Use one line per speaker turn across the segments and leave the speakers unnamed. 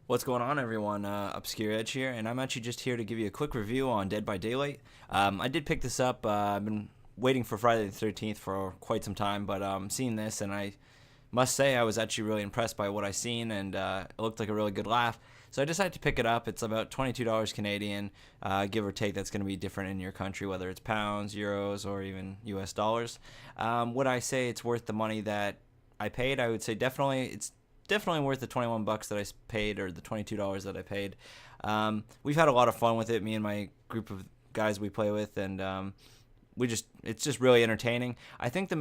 What's going on, everyone? ObscureEdge here, and I'm actually just here to give you a quick review on Dead by Daylight. I did pick this up. I've been waiting for Friday the 13th for quite some time, but seeing this, and I must say I was actually really impressed by what I seen, and it looked like a really good laugh. So I decided to pick it up. It's about $22 Canadian, give or take. That's going to be different in your country, whether it's pounds, euros, or even US dollars. Would I say it's worth the money that I paid? I would say definitely worth the 21 bucks that I paid, or the $22 that I paid. We've had a lot of fun with it, me and my group of guys we play with, and it's just really entertaining. I think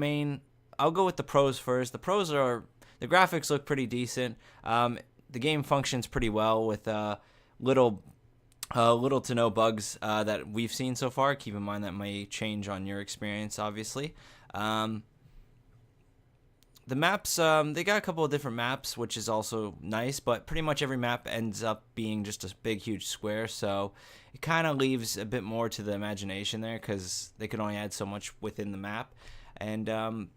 I'll go with the pros first. The graphics look pretty decent. The game functions pretty well with little to no bugs that we've seen so far. Keep in mind that may change on your experience, obviously. The maps, they got a couple of different maps, which is also nice, but pretty much every map ends up being just a big, huge square, so it kind of leaves a bit more to the imagination there, because they could only add so much within the map. And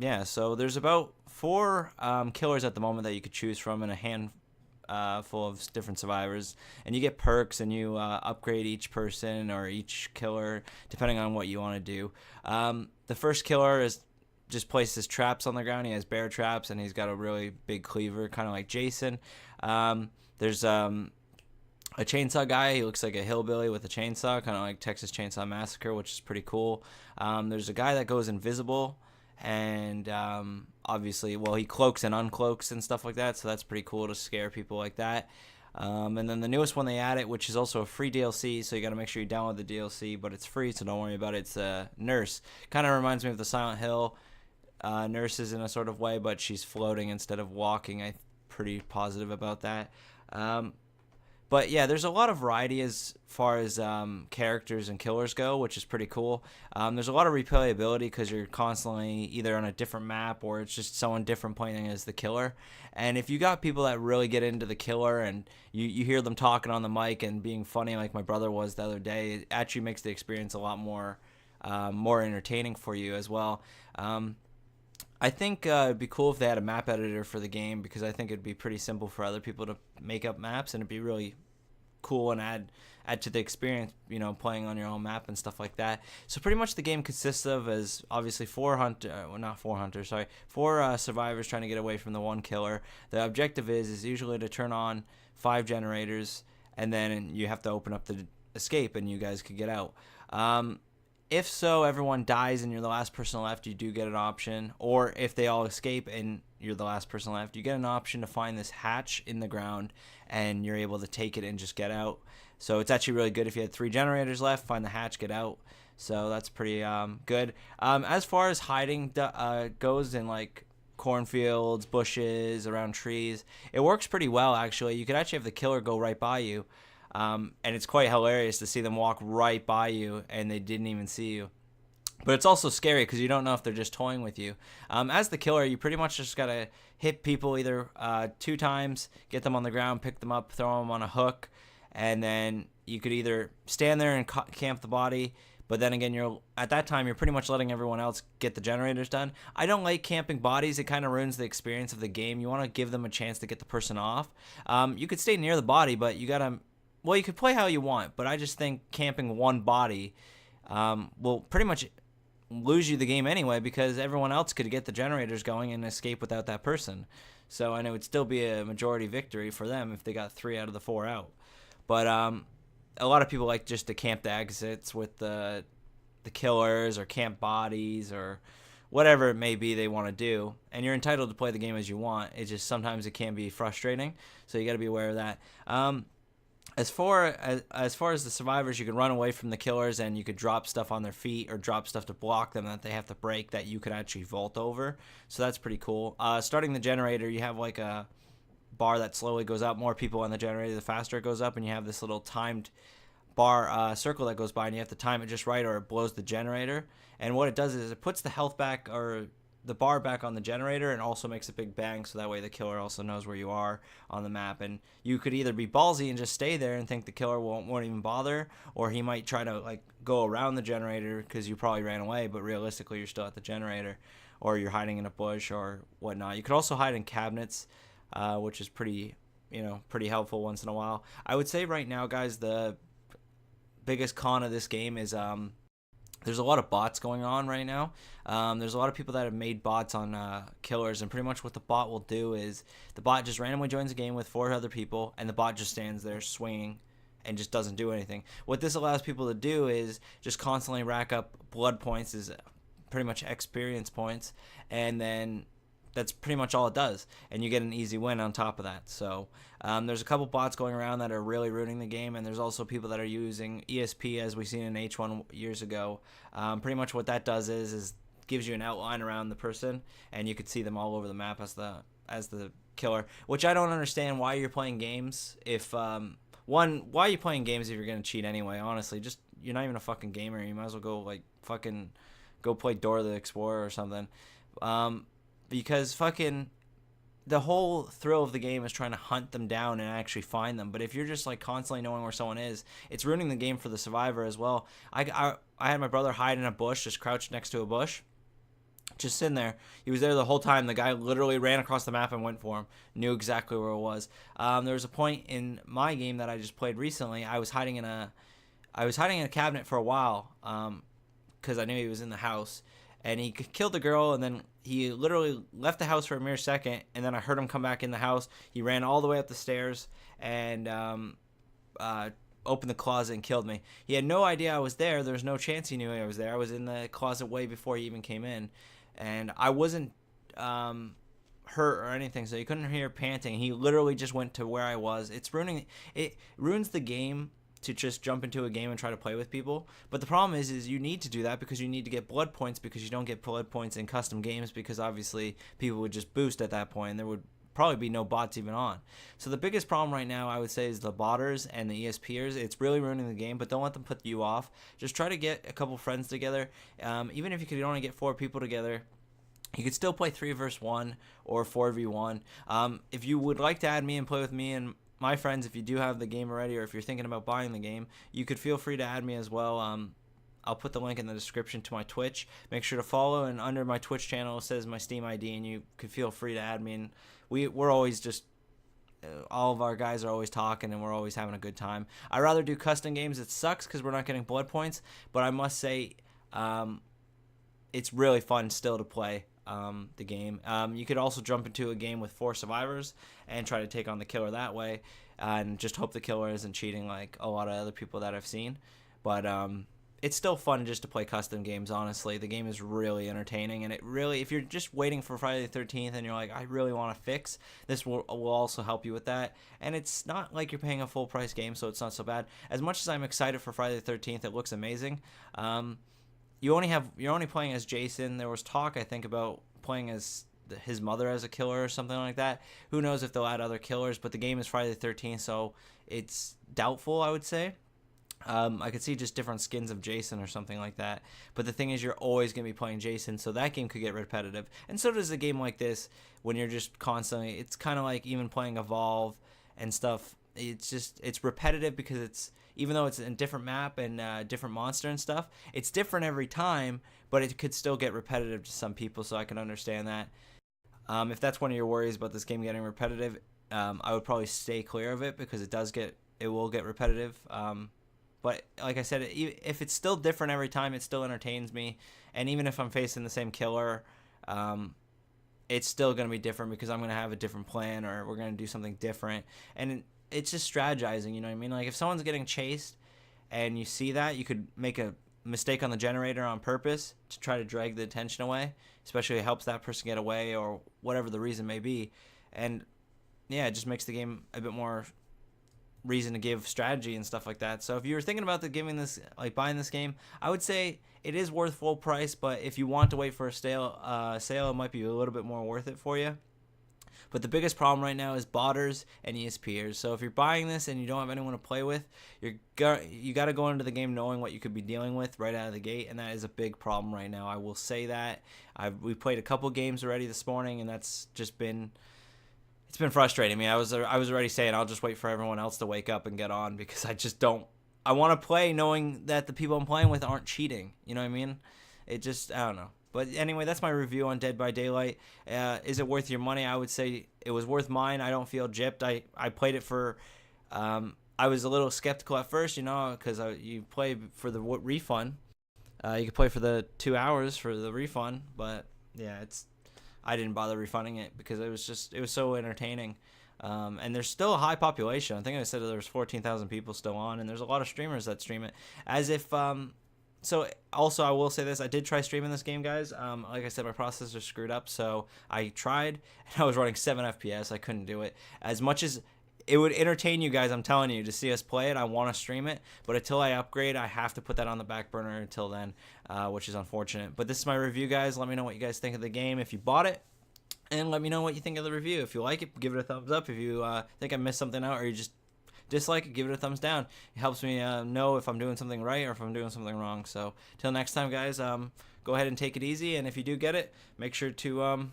yeah, so there's about four killers at the moment that you could choose from, and a handful of different survivors, and you get perks, and you upgrade each person or each killer depending on what you want to do. The first killer just places traps on the ground. He has bear traps, and he's got a really big cleaver, kind of like Jason. There's a chainsaw guy. He looks like a hillbilly with a chainsaw, kind of like Texas Chainsaw Massacre, which is pretty cool. There's a guy that goes invisible, and obviously, well, he cloaks and uncloaks and stuff like that, so that's pretty cool to scare people like that. And then the newest one they added, which is also a free DLC, so you got to make sure you download the DLC, but it's free, so don't worry about it. It's a nurse. Kind of reminds me of the Silent Hill nurses in a sort of way, but she's floating instead of walking. I'm pretty positive about that. But yeah, there's a lot of variety as far as characters and killers go, which is pretty cool. There's a lot of replayability because you're constantly either on a different map, or it's just someone different playing as the killer. And if you got people that really get into the killer, and you hear them talking on the mic and being funny like my brother was the other day, it actually makes the experience a lot more entertaining for you as well. I think it'd be cool if they had a map editor for the game, because I think it'd be pretty simple for other people to make up maps, and it'd be really cool and add to the experience, playing on your own map and stuff like that. So pretty much the game consists of, as obviously four survivors trying to get away from the one killer. The objective is usually to turn on 5 generators, and then you have to open up the escape, and you guys could get out. If so, everyone dies and you're the last person left, you do get an option. Or if they all escape and you're the last person left, you get an option to find this hatch in the ground, and you're able to take it and just get out. So it's actually really good if you had 3 generators left, find the hatch, get out. So that's pretty good. As far as hiding goes in like cornfields, bushes, around trees, it works pretty well actually. You could actually have the killer go right by you. And it's quite hilarious to see them walk right by you and they didn't even see you. But it's also scary because you don't know if they're just toying with you. As the killer, you pretty much just got to hit people either 2 times, get them on the ground, pick them up, throw them on a hook, and then you could either stand there and camp the body, but then again, at that time, you're pretty much letting everyone else get the generators done. I don't like camping bodies. It kind of ruins the experience of the game. You want to give them a chance to get the person off. You could stay near the body, but you could play how you want, but I just think camping one body will pretty much lose you the game anyway, because everyone else could get the generators going and escape without that person. So, and it would still be a majority victory for them if they got 3 out of the 4 out. But a lot of people like just to camp the exits with the killers, or camp bodies, or whatever it may be they want to do. And you're entitled to play the game as you want. It's just sometimes it can be frustrating, so you got to be aware of that. As far as the survivors, you can run away from the killers, and you could drop stuff on their feet or drop stuff to block them that they have to break that you could actually vault over. So that's pretty cool. Starting the generator, you have like a bar that slowly goes up. More people on the generator, the faster it goes up, and you have this little timed bar circle that goes by, and you have to time it just right or it blows the generator. And what it does is it puts the health back, or the bar back on the generator, and also makes a big bang, so that way the killer also knows where you are on the map. And you could either be ballsy and just stay there and think the killer won't even bother, or he might try to like go around the generator because you probably ran away, but realistically you're still at the generator, or you're hiding in a bush or whatnot. You could also hide in cabinets, which is pretty pretty helpful once in a while. I would say right now, guys, the biggest con of this game is there's a lot of bots going on right now. There's a lot of people that have made bots on killers, and pretty much what the bot will do is the bot just randomly joins a game with 4 other people, and the bot just stands there swinging and just doesn't do anything. What this allows people to do is just constantly rack up blood points, is pretty much experience points, and then that's pretty much all it does, and you get an easy win on top of that. So there's a couple bots going around that are really ruining the game, and there's also people that are using ESP, as we've seen in H1 years ago. Pretty much what that does is gives you an outline around the person, and you could see them all over the map as the killer, which I don't understand why you're playing games if why are you playing games if you're gonna cheat anyway? Honestly, just you're not even a fucking gamer. You might as well go play Dora the Explorer or something. Because fucking the whole thrill of the game is trying to hunt them down and actually find them. But if you're just like constantly knowing where someone is, it's ruining the game for the survivor as well. I had my brother hide in a bush, just crouched next to a bush, just sitting there. He was there the whole time. The guy literally ran across the map and went for him. Knew exactly where it was. There was a point in my game that I just played recently. I was hiding in a cabinet for a while because I knew he was in the house. And he killed the girl, and then he literally left the house for a mere second, and then I heard him come back in the house. He ran all the way up the stairs and opened the closet and killed me. He had no idea I was there. There was no chance he knew I was there. I was in the closet way before he even came in, and I wasn't hurt or anything, so you couldn't hear panting. He literally just went to where I was. It ruins the game to just jump into a game and try to play with people. But the problem is you need to do that because you need to get blood points, because you don't get blood points in custom games, because obviously people would just boost at that point and there would probably be no bots even on. So the biggest problem right now, I would say, is the botters and the ESPers. It's really ruining the game, but don't let them put you off. Just try to get a couple friends together. Even if you could only get 4 people together, you could still play 3 versus 1 or 4v1. If you would like to add me and play with me and my friends, if you do have the game already, or if you're thinking about buying the game, you could feel free to add me as well. I'll put the link in the description to my Twitch. Make sure to follow, and under my Twitch channel it says my Steam ID, and you could feel free to add me. And we're always just all of our guys are always talking, and we're always having a good time. I'd rather do custom games. It sucks because we're not getting blood points, but I must say it's really fun still to play the game. You could also jump into a game with 4 survivors and try to take on the killer that way, and just hope the killer isn't cheating like a lot of other people that I've seen. But it's still fun just to play custom games, honestly. The game is really entertaining, and if you're just waiting for Friday the 13th and you're like, I really want to fix, this will also help you with that. And it's not like you're paying a full price game, so it's not so bad. As much as I'm excited for Friday the 13th, it looks amazing. You're only playing as Jason. There was talk, I think, about playing as his mother as a killer or something like that. Who knows if they'll add other killers, but the game is Friday the 13th, so it's doubtful, I would say. I could see just different skins of Jason or something like that. But the thing is, you're always going to be playing Jason, so that game could get repetitive. And so does a game like this, when you're just constantly, it's kind of like even playing Evolve and stuff. It's repetitive because even though it's a different map and different monster and stuff, it's different every time, but it could still get repetitive to some people, so I can understand that. If that's one of your worries about this game getting repetitive, I would probably stay clear of it, because it will get repetitive. But like I said, if it's still different every time, it still entertains me. And even if I'm facing the same killer, it's still going to be different, because I'm going to have a different plan, or we're going to do something different. And it's just strategizing, you know what I mean? Like, if someone's getting chased and you see that, you could make a mistake on the generator on purpose to try to drag the attention away, especially if it helps that person get away or whatever the reason may be. And yeah, it just makes the game a bit more reason to give strategy and stuff like that. So if you were thinking about buying this game, I would say it is worth full price, but if you want to wait for a sale, it might be a little bit more worth it for you. But the biggest problem right now is botters and ESPers. So if you're buying this and you don't have anyone to play with, you got to go into the game knowing what you could be dealing with right out of the gate, and that is a big problem right now. I will say that. We played a couple games already this morning, and that's just been frustrating me. I was already saying I'll just wait for everyone else to wake up and get on, because I want to play knowing that the people I'm playing with aren't cheating. You know what I mean? I don't know. But anyway, that's my review on Dead by Daylight. Is it worth your money? I would say it was worth mine. I don't feel gypped. I played it for. I was a little skeptical at first, because you play for the refund. You could play for the 2 hours for the refund, but yeah, I didn't bother refunding it because it was so entertaining. And there's still a high population. I think I said there's 14,000 people still on, and there's a lot of streamers that stream it. As if, so also I will say this, I did try streaming this game, guys. Like I said, my processor screwed up, so I tried, and I was running 7 FPS. I couldn't do it. As much as it would entertain you guys, I'm telling you, to see us play it, I want to stream it, but until I upgrade, I have to put that on the back burner until then, which is unfortunate. But this is my review, guys. Let me know what you guys think of the game if you bought it. And let me know what you think of the review. If you like it, give it a thumbs up. If you think I missed something out or you just dislike it, give it a thumbs down. It helps me know if I'm doing something right or if I'm doing something wrong. So till next time, guys, go ahead and take it easy. And if you do get it, make sure to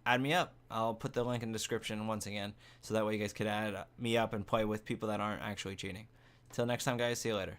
add me up. I'll put the link in the description once again, so that way you guys could add me up and play with people that aren't actually cheating. Till next time, guys, see you later.